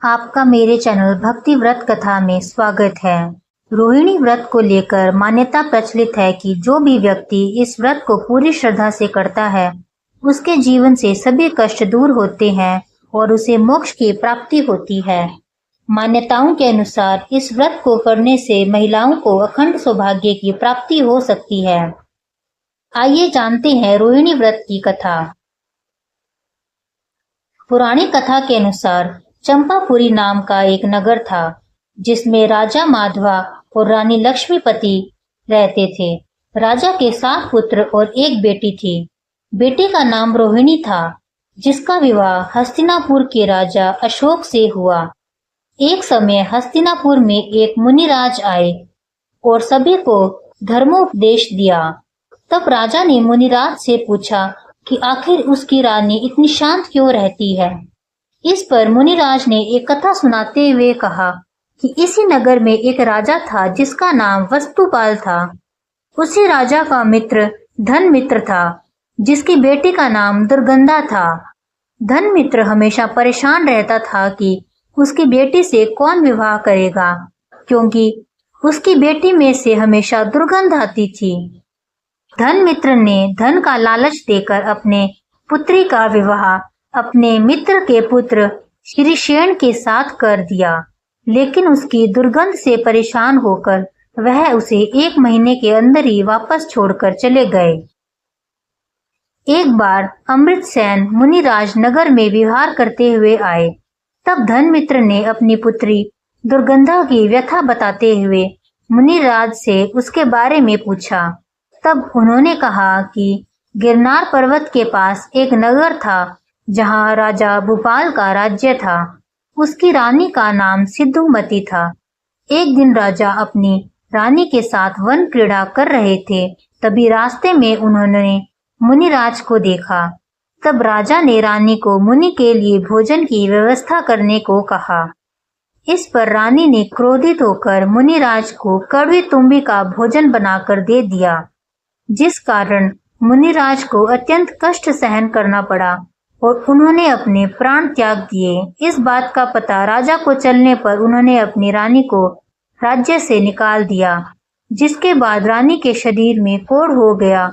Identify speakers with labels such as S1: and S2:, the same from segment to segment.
S1: आपका मेरे चैनल भक्ति व्रत कथा में स्वागत है। रोहिणी व्रत को लेकर मान्यता प्रचलित है कि जो भी व्यक्ति इस व्रत को पूरी श्रद्धा से करता है उसके जीवन से सभी कष्ट दूर होते हैं और उसे मोक्ष की प्राप्ति होती है। मान्यताओं के अनुसार इस व्रत को करने से महिलाओं को अखंड सौभाग्य की प्राप्ति हो सकती है। आइए जानते हैं रोहिणी व्रत की कथा। पुरानी कथा के अनुसार चंपापुरी नाम का एक नगर था जिसमें राजा माधवा और रानी लक्ष्मीपति रहते थे। राजा के 7 पुत्र और एक बेटी थी। बेटी का नाम रोहिणी था जिसका विवाह हस्तिनापुर के राजा अशोक से हुआ। एक समय हस्तिनापुर में एक मुनिराज आए और सभी को धर्मोपदेश दिया। तब राजा ने मुनिराज से पूछा कि आखिर उसकी रानी इतनी शांत क्यों रहती है। इस पर मुनिराज ने एक कथा सुनाते हुए कहा कि इसी नगर में एक राजा था जिसका नाम वस्तुपाल था। उसी राजा का मित्र धनमित्र था जिसकी बेटी का नाम दुर्गंधा था। धनमित्र हमेशा परेशान रहता था कि उसकी बेटी से कौन विवाह करेगा, क्योंकि उसकी बेटी में से हमेशा दुर्गंध आती थी। धनमित्र ने धन का लालच देकर अपने पुत्री का विवाह अपने मित्र के पुत्र श्रीशेन के साथ कर दिया, लेकिन उसकी दुर्गंध से परेशान होकर वह उसे 1 महीने के अंदर ही वापस छोड़कर चले गए। एक बार अमृतसेन मुनिराज नगर में विहार करते हुए आए। तब धनमित्र ने अपनी पुत्री दुर्गंधा की व्यथा बताते हुए मुनिराज से उसके बारे में पूछा। तब उन्होंने कहा कि गिरनार पर्वत के पास एक नगर था जहां राजा भूपाल का राज्य था। उसकी रानी का नाम सिद्धूमती था। एक दिन राजा अपनी रानी के साथ वन क्रीड़ा कर रहे थे। तभी रास्ते में उन्होंने मुनिराज को देखा। तब राजा ने रानी को मुनि के लिए भोजन की व्यवस्था करने को कहा। इस पर रानी ने क्रोधित होकर मुनिराज को कड़वी तुम्बी का भोजन बनाकर दे दिया, जिस कारण मुनिराज को अत्यंत कष्ट सहन करना पड़ा और उन्होंने अपने प्राण त्याग दिए। इस बात का पता राजा को चलने पर उन्होंने अपनी रानी को राज्य से निकाल दिया, जिसके बाद रानी के शरीर में कोढ़ हो गया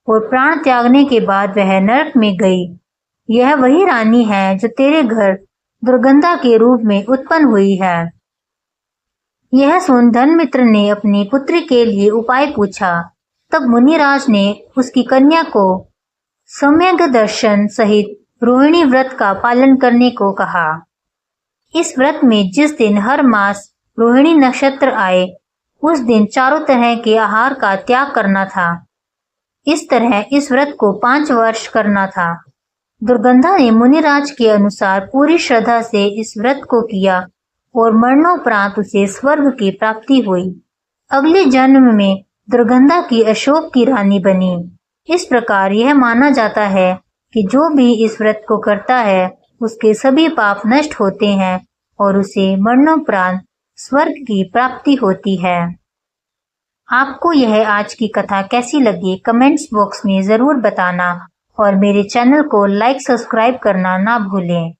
S1: और प्राण त्यागने के बाद वह नरक में गई। यह वही रानी है जो तेरे घर दुर्गंधा के रूप में उत्पन्न हुई है। यह सुन धनमित्र ने अपनी पुत्री के लिए उपाय पूछा। तब मुनिराज ने उसकी कन्या को सम्यक दर्शन सहित रोहिणी व्रत का पालन करने को कहा। इस व्रत में जिस दिन हर मास रोहिणी नक्षत्र आए उस दिन चारों तरह के आहार का त्याग करना था। इस तरह इस व्रत को 5 वर्ष करना था। दुर्गंधा ने मुनिराज के अनुसार पूरी श्रद्धा से इस व्रत को किया और मरणोपरांत उसे स्वर्ग की प्राप्ति हुई। अगले जन्म में दुर्गंधा की अशोक की रानी बनी। इस प्रकार यह माना जाता है कि जो भी इस व्रत को करता है उसके सभी पाप नष्ट होते हैं और उसे मरणोपरांत स्वर्ग की प्राप्ति होती है। आपको यह आज की कथा कैसी लगी कमेंट्स बॉक्स में जरूर बताना और मेरे चैनल को लाइक सब्सक्राइब करना ना भूलें।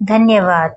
S1: धन्यवाद।